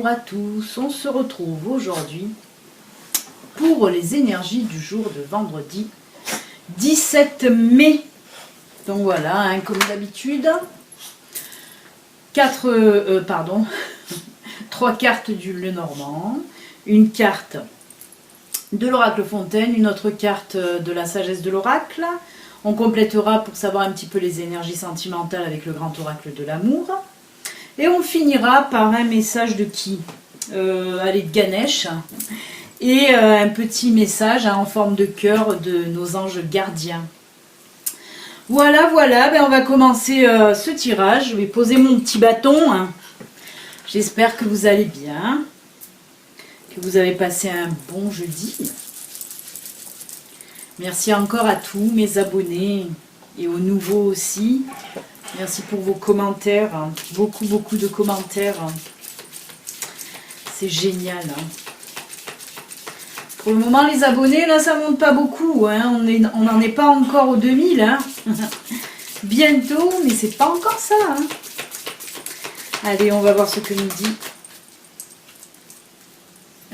bonjour à tous, on se retrouve aujourd'hui pour les énergies du jour de vendredi 17 mai. Donc voilà, hein, comme d'habitude, 3 cartes du Lenormand, une carte de l'oracle Fontaine, une autre carte de la sagesse de l'oracle. On complétera pour savoir un petit peu les énergies sentimentales avec le grand oracle de l'amour. Et on finira par un message de qui allez, de Ganesh. Et un petit message en forme de cœur de nos anges gardiens. Voilà, ben on va commencer ce tirage. Je vais poser mon petit bâton. Hein. J'espère que vous allez bien, que vous avez passé un bon jeudi. Merci encore à tous mes abonnés et aux nouveaux aussi. Merci pour vos commentaires, beaucoup de commentaires. C'est génial. Pour le moment, les abonnés, là, ça monte pas beaucoup. Hein. On n'en est pas encore aux 2000. Hein. Bientôt, mais c'est pas encore ça. Hein. Allez, on va voir ce que nous dit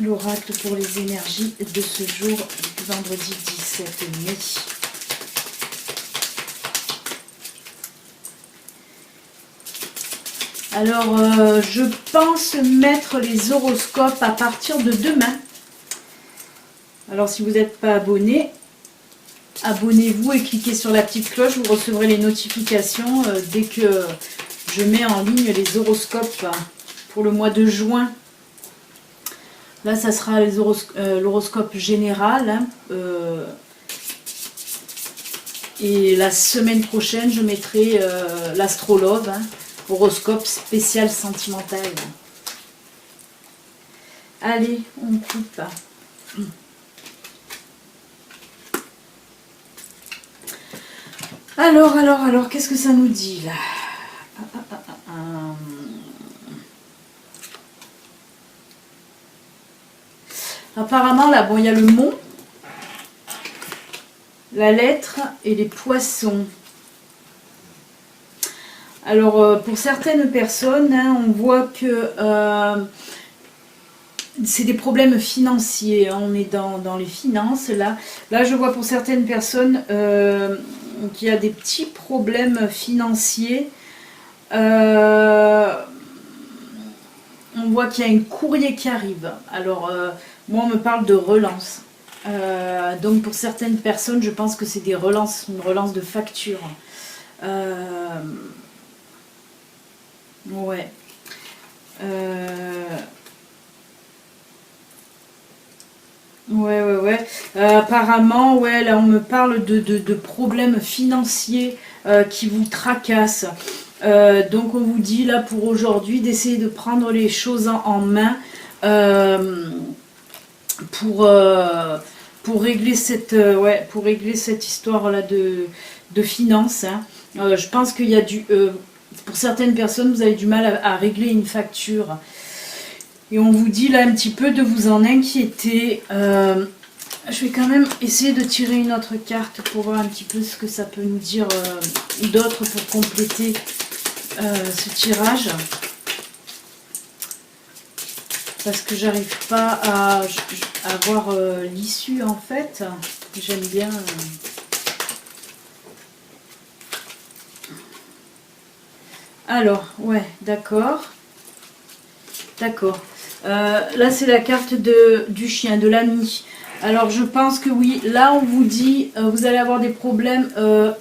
l'oracle pour les énergies de ce jour, vendredi 17 mai. Alors, je pense mettre les horoscopes à partir de demain. Alors, si vous n'êtes pas abonné, abonnez-vous et cliquez sur la petite cloche. Vous recevrez les notifications dès que je mets en ligne les horoscopes pour le mois de juin. Là, ça sera l'horoscope général. Hein, et la semaine prochaine, je mettrai l'astrologue, hein, horoscope spécial sentimental. Allez, on coupe. Alors, qu'est-ce que ça nous dit là? Apparemment, là, bon, il y a le mont, la lettre et les poissons. Alors, pour certaines personnes, hein, on voit que c'est des problèmes financiers. Hein, on est dans les finances, là. Là, je vois pour certaines personnes qu'il y a des petits problèmes financiers. On voit qu'il y a un courrier qui arrive. Alors, moi, on me parle de relance. Donc, pour certaines personnes, je pense que c'est des relances, une relance de facture. Ouais. Ouais. Apparemment, ouais, là, on me parle de problèmes financiers qui vous tracassent. Donc, on vous dit, là, pour aujourd'hui, d'essayer de prendre les choses en main pour régler cette histoire-là de finances. Hein. Je pense qu'il y a pour certaines personnes, vous avez du mal à régler une facture. Et on vous dit là un petit peu de vous en inquiéter. Je vais quand même essayer de tirer une autre carte pour voir un petit peu ce que ça peut nous dire d'autre pour compléter ce tirage. Parce que j'arrive pas à voir l'issue en fait. J'aime bien... Alors, ouais, d'accord. D'accord. Là, c'est la carte du chien, de l'ami. Alors, je pense que oui, là, on vous dit, vous allez avoir des problèmes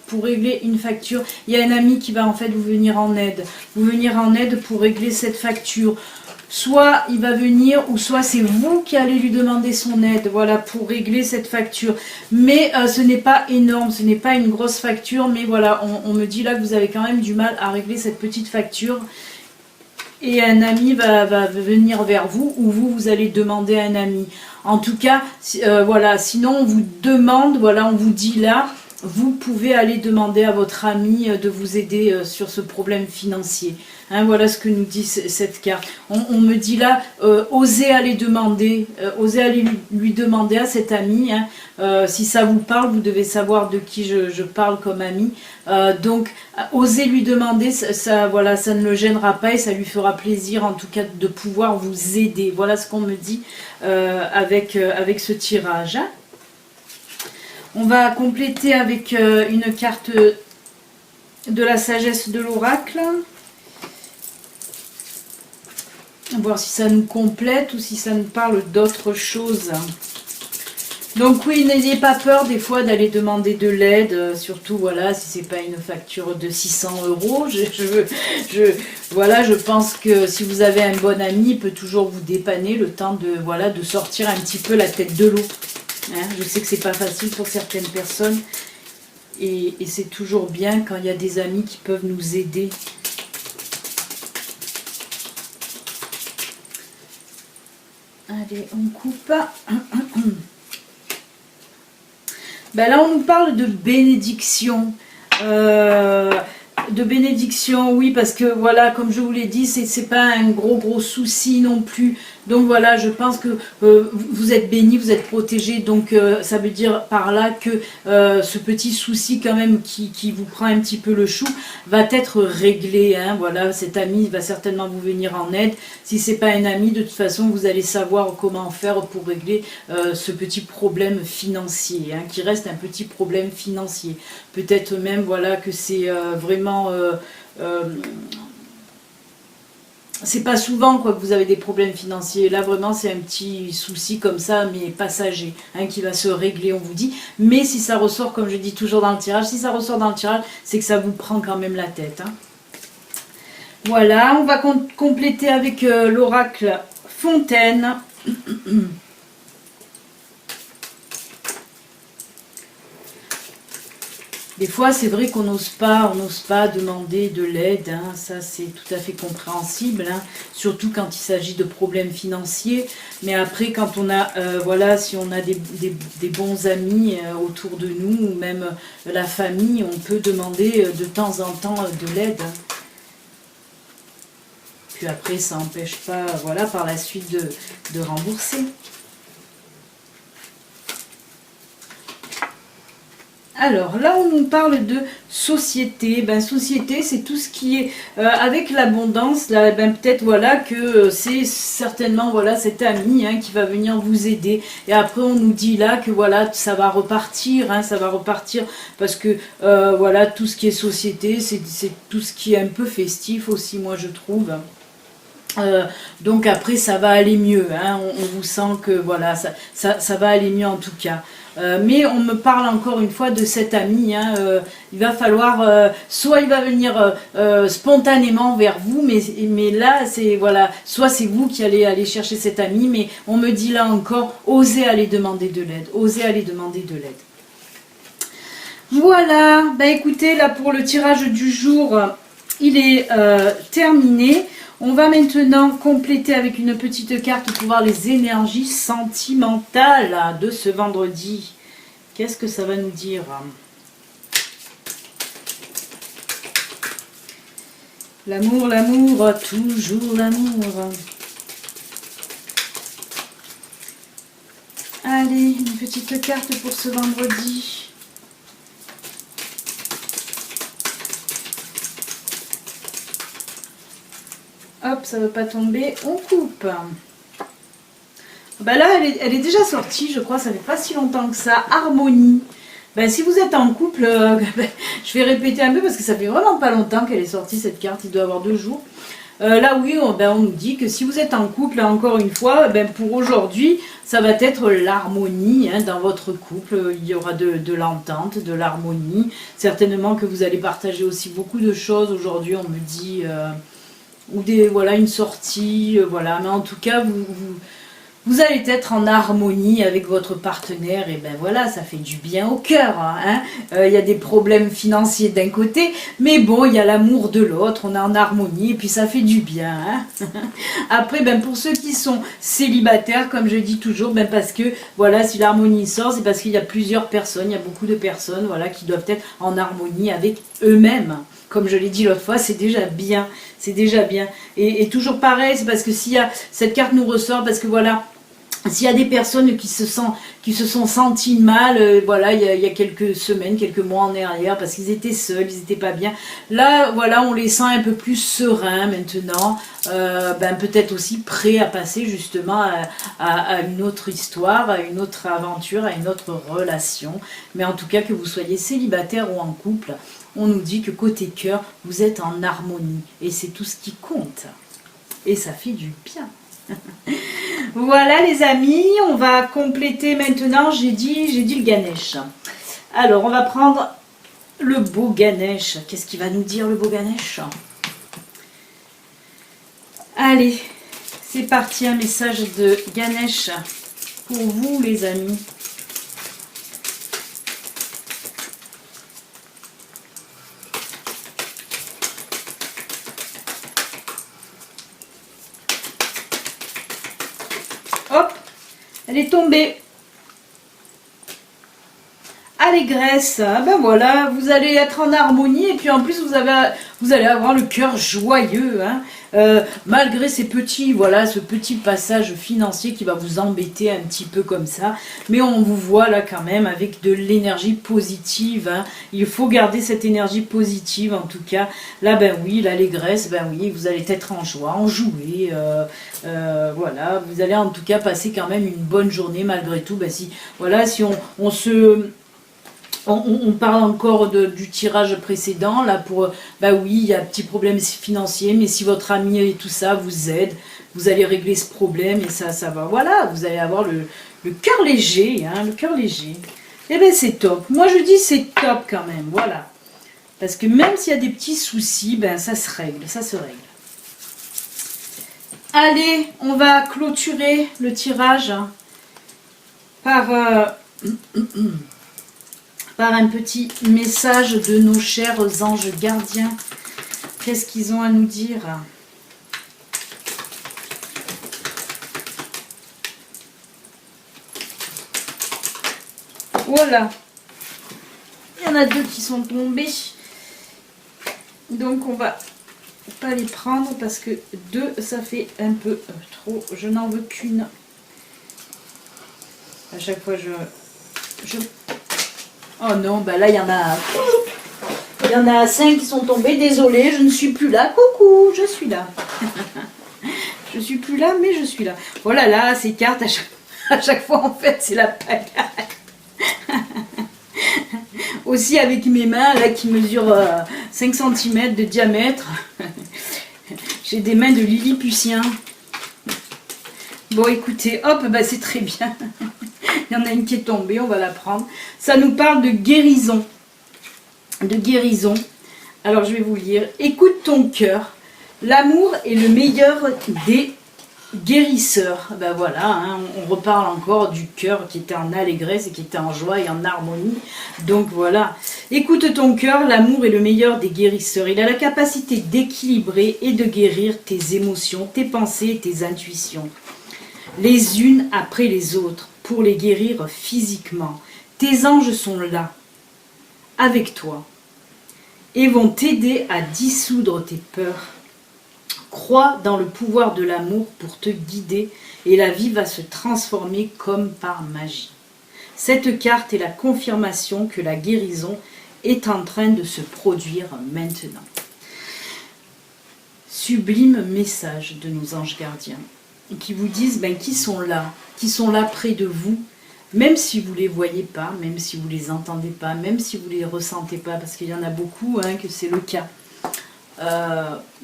pour régler une facture. Il y a un ami qui va en fait vous venir en aide. Vous venir en aide pour régler cette facture. Soit il va venir, ou soit c'est vous qui allez lui demander son aide, voilà, pour régler cette facture. Mais ce n'est pas énorme, ce n'est pas une grosse facture, mais voilà, on me dit là que vous avez quand même du mal à régler cette petite facture. Et un ami va venir vers vous, ou vous allez demander à un ami. En tout cas, voilà, sinon on vous demande, voilà, on vous dit là, vous pouvez aller demander à votre ami de vous aider sur ce problème financier. Hein, voilà ce que nous dit cette carte. On me dit là, osez aller demander, osez aller lui demander à cet ami. Hein, si ça vous parle, vous devez savoir de qui je parle comme ami. Donc, osez lui demander, voilà, ça ne le gênera pas et ça lui fera plaisir en tout cas de pouvoir vous aider. Voilà ce qu'on me dit avec ce tirage. Hein. On va compléter avec une carte de la sagesse de l'oracle. Voir si ça nous complète ou si ça nous parle d'autre chose. Donc oui, n'ayez pas peur des fois d'aller demander de l'aide, surtout voilà, si c'est pas une facture de 600 €. Voilà, je pense que si vous avez un bon ami, il peut toujours vous dépanner le temps de, voilà, de sortir un petit peu la tête de l'eau. Hein, je sais que c'est pas facile pour certaines personnes et c'est toujours bien quand il y a des amis qui peuvent nous aider. Allez, on coupe. Ben là, on nous parle de bénédiction. De bénédiction, oui, parce que voilà, comme je vous l'ai dit, c'est pas un gros souci non plus. Donc voilà, je pense que vous êtes bénis, vous êtes protégés. Donc ça veut dire par là que ce petit souci quand même qui vous prend un petit peu le chou va être réglé. Hein, voilà, cet ami va certainement vous venir en aide. Si c'est pas un ami, de toute façon, vous allez savoir comment faire pour régler ce petit problème financier, hein, qui reste un petit problème financier. Peut-être même voilà que c'est vraiment c'est pas souvent quoi que vous avez des problèmes financiers. Là vraiment c'est un petit souci comme ça mais passager, hein, qui va se régler on vous dit. Mais si ça ressort, comme je dis toujours dans le tirage, si ça ressort dans le tirage, c'est que ça vous prend quand même la tête. Hein. Voilà, on va compléter avec l'oracle Fontaine. Des fois, c'est vrai qu'on n'ose pas demander de l'aide, hein, ça c'est tout à fait compréhensible, hein, surtout quand il s'agit de problèmes financiers. Mais après, quand on a, voilà, si on a des bons amis autour de nous, ou même la famille, on peut demander de temps en temps de l'aide. Puis après, ça n'empêche pas, voilà, par la suite de rembourser. Alors là, on nous parle de société. Ben, société, c'est tout ce qui est avec l'abondance. Là, ben, peut-être voilà que c'est certainement voilà cet ami, hein, qui va venir vous aider. Et après, on nous dit là que voilà, ça va repartir, hein, ça va repartir parce que voilà, tout ce qui est société, c'est tout ce qui est un peu festif aussi, moi je trouve. Donc après ça va aller mieux, hein, on vous sent que voilà ça va aller mieux en tout cas. Mais on me parle encore une fois de cet ami, hein, il va falloir, soit il va venir spontanément vers vous, mais là c'est voilà, soit c'est vous qui allez aller chercher cet ami, mais on me dit là encore, osez aller demander de l'aide, osez aller demander de l'aide. Voilà, bah écoutez, là pour le tirage du jour, il est terminé. On va maintenant compléter avec une petite carte pour voir les énergies sentimentales de ce vendredi. Qu'est-ce que ça va nous dire? L'amour, l'amour, toujours l'amour. Allez, une petite carte pour ce vendredi. Hop, ça ne veut pas tomber, on coupe. Bah là, elle est déjà sortie, je crois, ça fait pas si longtemps que ça. Harmonie. Ben, si vous êtes en couple, je vais répéter un peu parce que ça fait vraiment pas longtemps qu'elle est sortie cette carte, il doit y avoir 2 jours. Là oui, on nous dit que si vous êtes en couple, encore une fois, ben, pour aujourd'hui, ça va être l'harmonie, hein, dans votre couple. Il y aura de l'entente, de l'harmonie. Certainement que vous allez partager aussi beaucoup de choses aujourd'hui, on me dit... ou voilà, une sortie, voilà. Mais en tout cas, vous allez être en harmonie avec votre partenaire, et ben voilà, ça fait du bien au cœur. Hein. Y a des problèmes financiers d'un côté, mais bon, il y a l'amour de l'autre, on est en harmonie, et puis ça fait du bien. Hein. Après, ben pour ceux qui sont célibataires, comme je dis toujours, ben parce que, voilà, si l'harmonie sort, c'est parce qu'il y a plusieurs personnes, il y a beaucoup de personnes, voilà, qui doivent être en harmonie avec eux-mêmes. Comme je l'ai dit l'autre fois, c'est déjà bien, c'est déjà bien. Et toujours pareil, c'est parce que s'il y a, cette carte nous ressort, parce que voilà, s'il y a des personnes qui se sont senties mal, voilà, il y a quelques semaines, quelques mois en arrière, parce qu'ils étaient seuls, ils n'étaient pas bien. Là, voilà, on les sent un peu plus sereins maintenant, ben, peut-être aussi prêts à passer justement à une autre histoire, à une autre aventure, à une autre relation. Mais en tout cas, que vous soyez célibataire ou en couple, on nous dit que côté cœur, vous êtes en harmonie. Et c'est tout ce qui compte. Et ça fait du bien. Voilà les amis, on va compléter maintenant, j'ai dit le Ganesh. Alors on va prendre le beau Ganesh. Qu'est-ce qu'il va nous dire le beau Ganesh? Allez, c'est parti, un message de Ganesh pour vous les amis. Hop, elle est tombée. Allégresse, ben voilà, vous allez être en harmonie et puis en plus vous allez avoir le cœur joyeux, hein, malgré ces petits, voilà, ce petit passage financier qui va vous embêter un petit peu comme ça, mais on vous voit là quand même avec de l'énergie positive, hein. Il faut garder cette énergie positive en tout cas, là ben oui, l'allégresse, ben oui, vous allez être en joie, en jouer, voilà, vous allez en tout cas passer quand même une bonne journée malgré tout, ben si, voilà, si on parle encore du tirage précédent, là pour, bah oui, il y a un petit problème financier, mais si votre ami et tout ça vous aide, vous allez régler ce problème et ça va, voilà, vous allez avoir le cœur léger, hein, le cœur léger. Et bien c'est top, moi je dis c'est top quand même, voilà. Parce que même s'il y a des petits soucis, ben ça se règle, ça se règle. Allez, on va clôturer le tirage par un petit message de nos chers anges gardiens. Qu'est-ce qu'ils ont à nous dire? Voilà. Il y en a deux qui sont tombés. Donc on va pas les prendre parce que deux, ça fait un peu trop. Je n'en veux qu'une. À chaque fois, Oh non, bah là, il y en a 5 qui sont tombés. Désolée, je ne suis plus là. Coucou, je suis là. Je suis plus là, mais je suis là. Voilà, là, ces cartes, à chaque fois, en fait, c'est la pagaille. Aussi avec mes mains, là, qui mesurent 5 cm de diamètre. J'ai des mains de Lilliputien. Bon, écoutez, hop, bah c'est très bien. Il y en a une qui est tombée, on va la prendre. Ça nous parle de guérison. De guérison. Alors, je vais vous lire. Écoute ton cœur. L'amour est le meilleur des guérisseurs. Ben voilà, hein, on reparle encore du cœur qui était en allégresse et qui était en joie et en harmonie. Donc voilà. Écoute ton cœur. L'amour est le meilleur des guérisseurs. Il a la capacité d'équilibrer et de guérir tes émotions, tes pensées et tes intuitions. Les unes après les autres, pour les guérir physiquement. Tes anges sont là, avec toi, et vont t'aider à dissoudre tes peurs. Crois dans le pouvoir de l'amour pour te guider, et la vie va se transformer comme par magie. Cette carte est la confirmation que la guérison est en train de se produire maintenant. Sublime message de nos anges gardiens, qui vous disent qui sont là près de vous, même si vous ne les voyez pas, même si vous ne les entendez pas, même si vous ne les ressentez pas, parce qu'il y en a beaucoup que c'est le cas.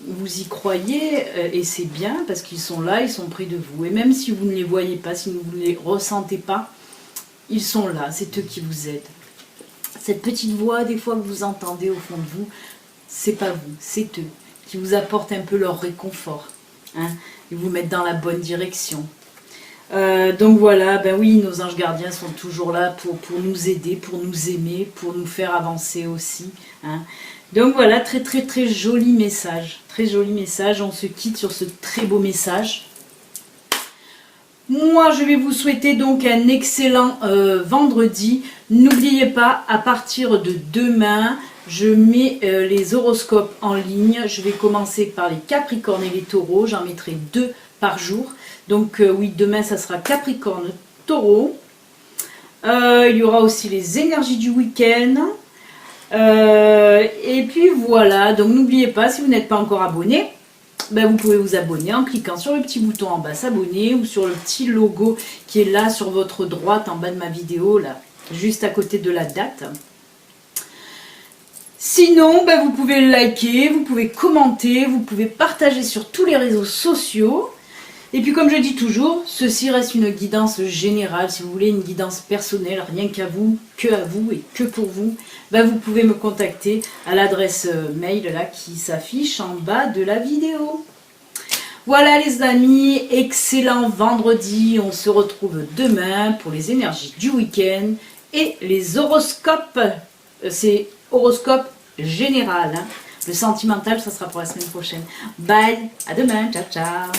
Vous y croyez et c'est bien parce qu'ils sont là, ils sont près de vous. Et même si vous ne les voyez pas, si vous ne les ressentez pas, ils sont là, c'est eux qui vous aident. Cette petite voix des fois que vous entendez au fond de vous, c'est pas vous, c'est eux qui vous apportent un peu leur réconfort. Ils vous mettent dans la bonne direction. Donc voilà, ben oui, nos anges gardiens sont toujours là pour nous aider, pour nous aimer, pour nous faire avancer aussi. Hein. Donc voilà, très très très joli message. Très joli message, on se quitte sur ce très beau message. Moi, je vais vous souhaiter donc un excellent vendredi. N'oubliez pas, à partir de demain, je mets les horoscopes en ligne. Je vais commencer par les Capricornes et les Taureaux. J'en mettrai 2 par jour. Donc oui, demain, ça sera Capricorne, Taureau. Il y aura aussi les énergies du week-end. Et puis voilà, donc n'oubliez pas, si vous n'êtes pas encore abonné, ben vous pouvez vous abonner en cliquant sur le petit bouton en bas s'abonner ou sur le petit logo qui est là sur votre droite en bas de ma vidéo, là, juste à côté de la date. Sinon, ben vous pouvez liker, vous pouvez commenter, vous pouvez partager sur tous les réseaux sociaux. Et puis comme je dis toujours, ceci reste une guidance générale. Si vous voulez une guidance personnelle, rien qu'à vous, que à vous et que pour vous, ben vous pouvez me contacter à l'adresse mail là qui s'affiche en bas de la vidéo. Voilà les amis, excellent vendredi. On se retrouve demain pour les énergies du week-end et les horoscopes. C'est horoscope général. Hein. Le sentimental, ça sera pour la semaine prochaine. Bye, à demain, ciao ciao.